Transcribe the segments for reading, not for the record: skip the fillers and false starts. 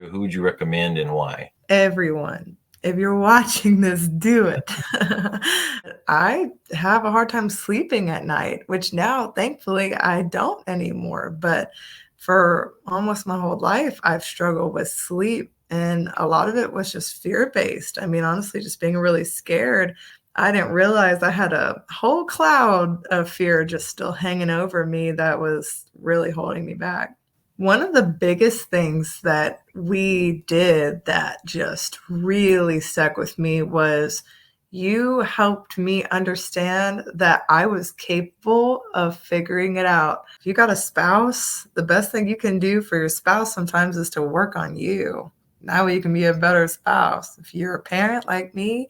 Who would you recommend and why? Everyone, if you're watching this, do it. I have a hard time sleeping at night, which now, thankfully, I don't anymore. But for almost my whole life, I've struggled with sleep. And a lot of it was just fear based. I mean, honestly, just being really scared. I didn't realize I had a whole cloud of fear just still hanging over me that was really holding me back. One of the biggest things that we did that just really stuck with me was you helped me understand that I was capable of figuring it out. If you got a spouse, the best thing you can do for your spouse sometimes is to work on you. That way you can be a better spouse. If you're a parent like me,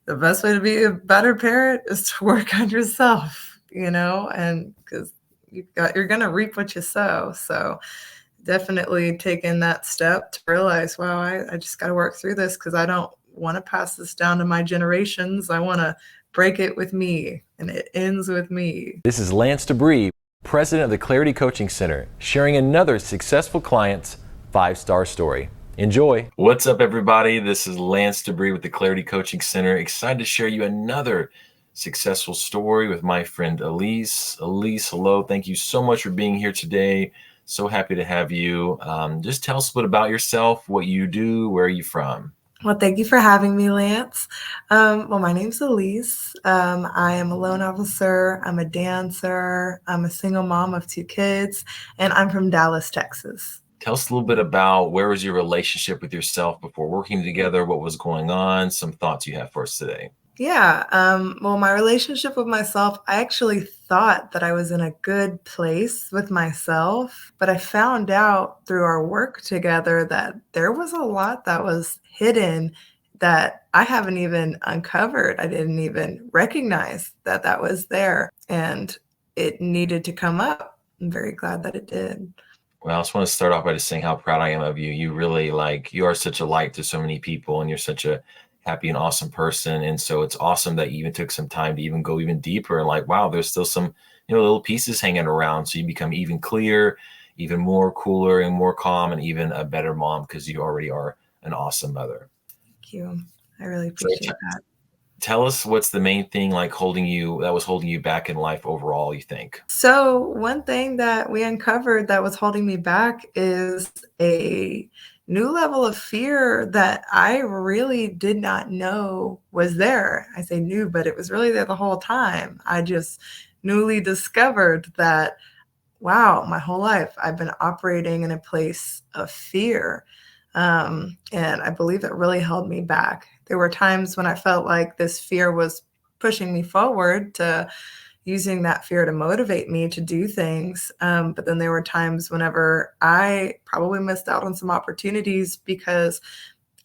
the best way to be a better parent is to work on yourself, and because you're going to reap what you sow. So definitely taking that step to realize, wow, I just got to work through this because I don't want to pass this down to my generations. I want to break it with me, and it ends with me. This is Lance Debris, president of the Clarity Coaching Center, sharing another successful client's 5-star story. Enjoy. What's up, everybody? This is Lance Debris with the Clarity Coaching Center. Excited to share you another successful story with my friend Elise. Elise, hello. Thank you so much for being here today. So happy to have you. Just tell us a bit about yourself, what you do, where are you from? Well, thank you for having me, Lance. Well, my name's Elise. I am a loan officer. I'm a dancer. I'm a single mom of 2 kids, and I'm from Dallas, Texas. Tell us a little bit about where was your relationship with yourself before working together? What was going on? Some thoughts you have for us today. Yeah. Well, my relationship with myself, I actually thought that I was in a good place with myself, but I found out through our work together that there was a lot that was hidden that I haven't even uncovered. I didn't even recognize that that was there, and it needed to come up. I'm very glad that it did. Well, I just want to start off by just saying how proud I am of you. You really you are such a light to so many people, and you're such a happy and awesome person. And so it's awesome that you even took some time to even go even deeper and wow, there's still some, little pieces hanging around. So you become even clearer, even more cooler and more calm, and even a better mom because you already are an awesome mother. Thank you. I really So appreciate that. tell us what's the main thing that was holding you back in life overall, you think? So, one thing that we uncovered that was holding me back is a new level of fear that I really did not know was there. I say new, but it was really there the whole time. I just newly discovered that, wow, my whole life I've been operating in a place of fear. And I believe it really held me back. There were times when I felt like this fear was pushing me forward to using that fear to motivate me to do things. But then there were times whenever I probably missed out on some opportunities because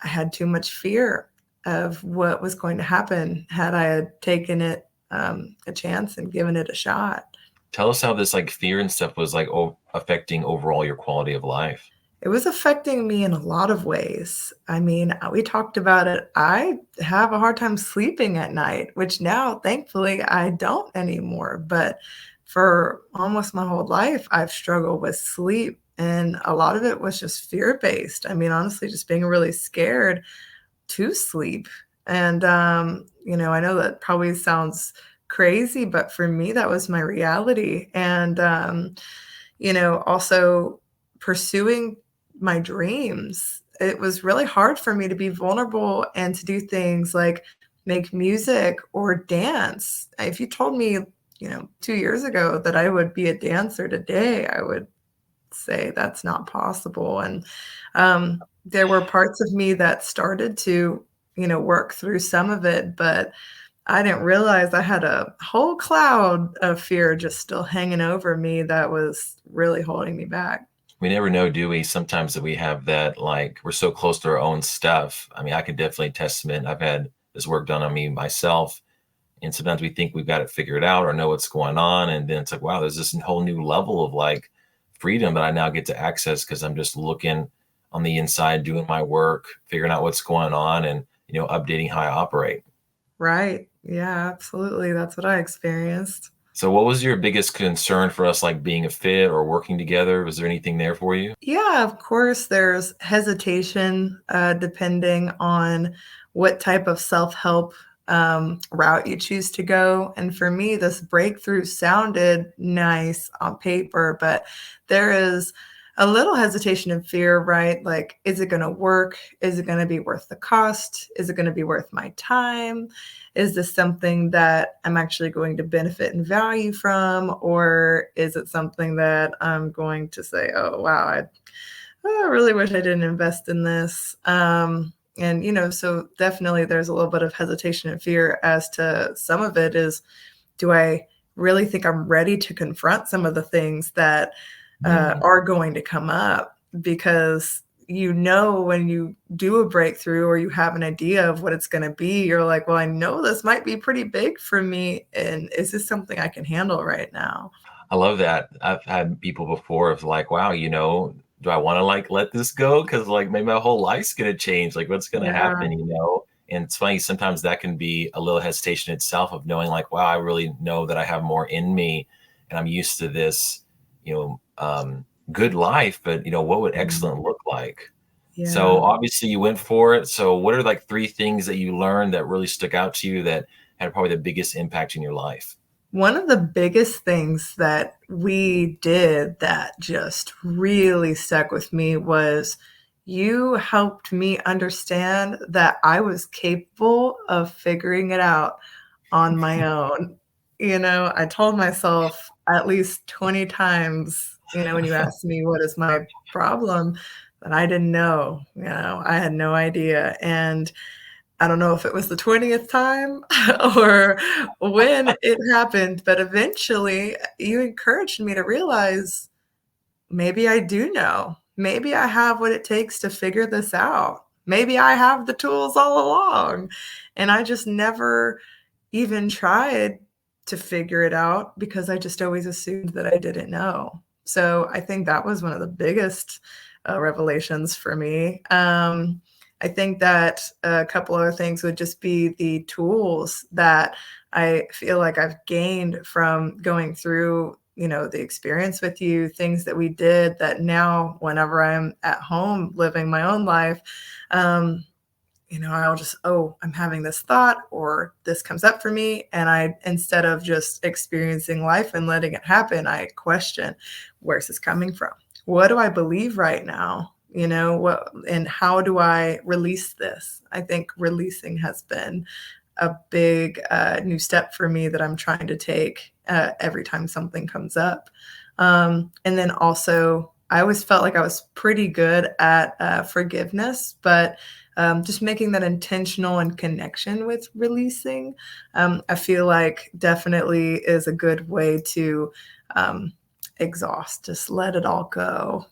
I had too much fear of what was going to happen had I had taken it a chance and given it a shot. Tell us how this fear and stuff was affecting overall your quality of life. It was affecting me in a lot of ways. I mean, we talked about it. I have a hard time sleeping at night, which now, thankfully, I don't anymore. But for almost my whole life, I've struggled with sleep. And a lot of it was just fear based. I mean, honestly, just being really scared to sleep. And, I know that probably sounds crazy, but for me, that was my reality. And, also pursuing my dreams. It was really hard for me to be vulnerable and to do things like make music or dance. If you told me, 2 years ago that I would be a dancer today, I would say that's not possible. And there were parts of me that started to, work through some of it, but I didn't realize I had a whole cloud of fear just still hanging over me that was really holding me back. We never know, do we? Sometimes that we have that, we're so close to our own stuff. I mean, I can definitely testament. I've had this work done on me myself. And sometimes we think we've got it figured out or know what's going on. And then it's wow, there's this whole new level of freedom that I now get to access because I'm just looking on the inside, doing my work, figuring out what's going on and, updating how I operate. Right. Yeah, absolutely. That's what I experienced. So what was your biggest concern for us, like being a fit or working together? Was there anything there for you? Yeah, of course, there's hesitation depending on what type of self help route you choose to go. And for me, this breakthrough sounded nice on paper, but there is a little hesitation and fear, right? Like, is it going to work? Is it going to be worth the cost? Is it going to be worth my time? Is this something that I'm actually going to benefit and value from? Or is it something that I'm going to say, oh, wow, I really wish I didn't invest in this. And, so definitely there's a little bit of hesitation and fear as to some of it is, do I really think I'm ready to confront some of the things that Mm. are going to come up? Because when you do a breakthrough or you have an idea of what it's going to be, you're like, well, I know this might be pretty big for me. And is this something I can handle right now? I love that. I've had people before of like, wow, do I want to like let this go? Cause like maybe my whole life's gonna change. Like what's gonna Yeah. happen, And it's funny, sometimes that can be a little hesitation itself of knowing like, wow, I really know that I have more in me and I'm used to this, you know, um, good life, but what would Mm. excellent look like? So Yeah. obviously you went for it. So what are like three things that you learned that really stuck out to you that had probably the biggest impact in your life? One of the biggest things that we did that just really stuck with me was you helped me understand that I was capable of figuring it out on my own. I told myself at least 20 times, when you asked me what is my problem, that I didn't know. I had no idea. And I don't know if it was the 20th time or when it happened, but eventually you encouraged me to realize maybe I do know. Maybe I have what it takes to figure this out. Maybe I have the tools all along. And I just never even tried to figure it out because I just always assumed that I didn't know. So I think that was one of the biggest revelations for me. I think that a couple other things would just be the tools that I feel like I've gained from going through the experience with you, things that we did that now whenever I'm at home living my own life, um, I'll just, oh, I'm having this thought or this comes up for me. And instead of just experiencing life and letting it happen, I question, where's this coming from? What do I believe right now? And how do I release this? I think releasing has been a big new step for me that I'm trying to take every time something comes up. And then also, I always felt like I was pretty good at forgiveness, but just making that intentional and connection with releasing, I feel like definitely is a good way to um, exhaust, just let it all go,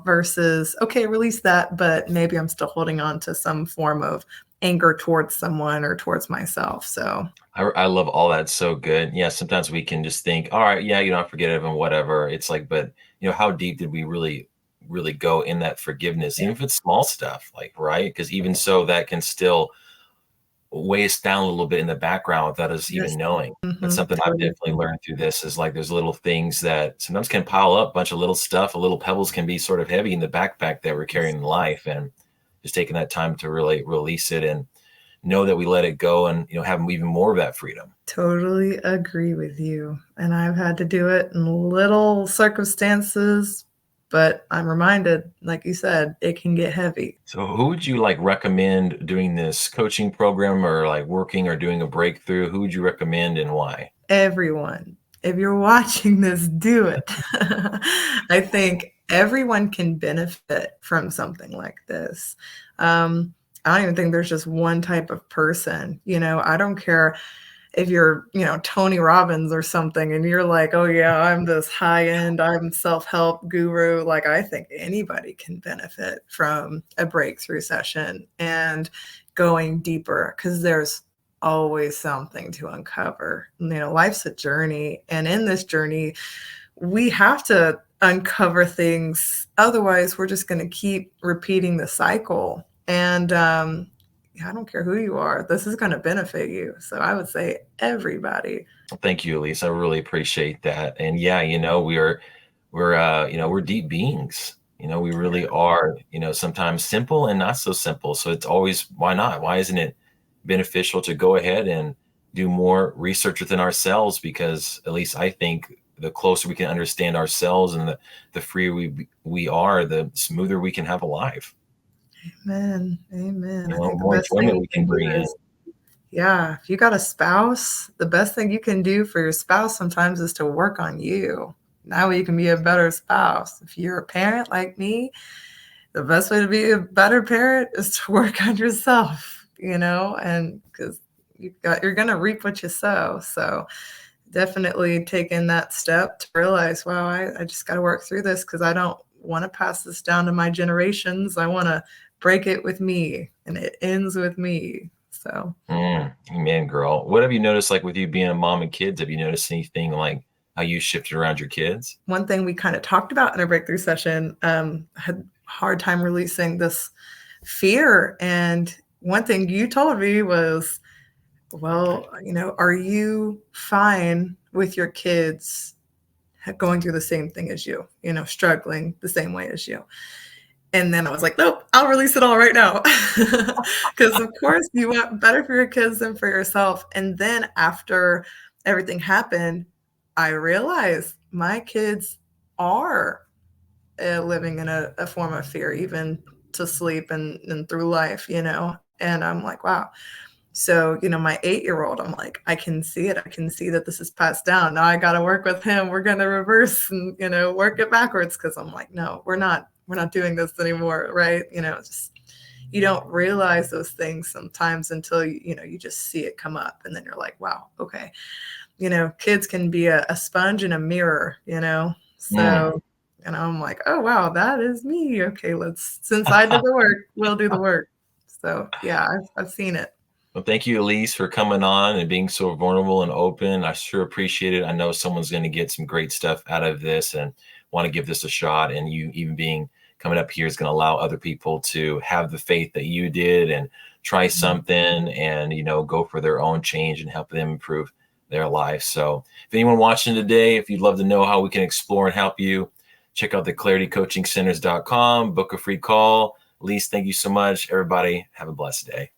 versus, okay, release that, but maybe I'm still holding on to some form of anger towards someone or towards myself. So, I love all that. So good. Yeah, sometimes we can just think, all right, yeah, I forget it and whatever. It's like, but how deep did we really go in that forgiveness, yeah, even if it's small stuff, like, right? Because even so, that can still weigh us down a little bit in the background without us even yes, knowing. That's mhm, something I've totally. definitely learned through this is like there's little things that sometimes can pile up, a bunch of little stuff, a little pebbles can be sort of heavy in the backpack that we're carrying in life. And just taking that time to really release it and know that we let it go and have even more of that freedom. Totally agree with you. And I've had to do it in little circumstances, but I'm reminded, like you said, it can get heavy. So who would you like recommend doing this coaching program or like working or doing a breakthrough? Who would you recommend and why? Everyone, if you're watching this, do it. I think everyone can benefit from something like this. I don't even think there's just one type of person. I don't care if you're, Tony Robbins or something, and you're like, oh yeah, I'm this high end, I'm self-help guru. Like, I think anybody can benefit from a breakthrough session and going deeper because there's always something to uncover. Life's a journey. And in this journey, we have to uncover things. Otherwise, we're just going to keep repeating the cycle. And I don't care who you are, this is going to benefit you. So I would say everybody. Thank you, Elise. I really appreciate that. And yeah, we're deep beings. We really are, sometimes simple and not so simple. So it's always, why not? Why isn't it beneficial to go ahead and do more research within ourselves? Because at least I think the closer we can understand ourselves and the freer we are, the smoother we can have a life. Amen. Amen. I think the More best thing enjoyment you we can can do bring in. is, yeah, if you got a spouse, the best thing you can do for your spouse sometimes is to work on you. Now you can be a better spouse. If you're a parent like me, the best way to be a better parent is to work on yourself, and because you're going to reap what you sow. So definitely taking that step to realize, wow, I just got to work through this because I don't want to pass this down to my generations. I want to break it with me, and it ends with me. So, Amen, girl. What have you noticed, like with you being a mom and kids? Have you noticed anything like how you shifted around your kids? one thing we kind of talked about in our breakthrough session, had a hard time releasing this fear. And one thing you told me was, well, are you fine with your kids going through the same thing as you, struggling the same way as you? And then I was like, nope, I'll release it all right now. Because, of course, you want better for your kids than for yourself. And then after everything happened, I realized my kids are living in a form of fear, even to sleep and through life, And I'm like, wow. So, my 8-year-old, I'm like, I can see it. I can see that this is passed down. Now I got to work with him. We're going to reverse and, work it backwards. Cause I'm like, no, we're not doing this anymore. Right. Just, you don't realize those things sometimes until you just see it come up. And then you're like, wow, okay. Kids can be a sponge and a mirror, so, I'm like, oh, wow, that is me. Okay. Since I did the work, we'll do the work. So yeah, I've seen it. Well, thank you, Elise, for coming on and being so vulnerable and open. I sure appreciate it. I know someone's going to get some great stuff out of this and want to give this a shot. And you even coming up here is going to allow other people to have the faith that you did and try something and, go for their own change and help them improve their life. So if anyone watching today, if you'd love to know how we can explore and help you, check out the claritycoachingcenters.com, book a free call. Elise, thank you so much. Everybody have a blessed day.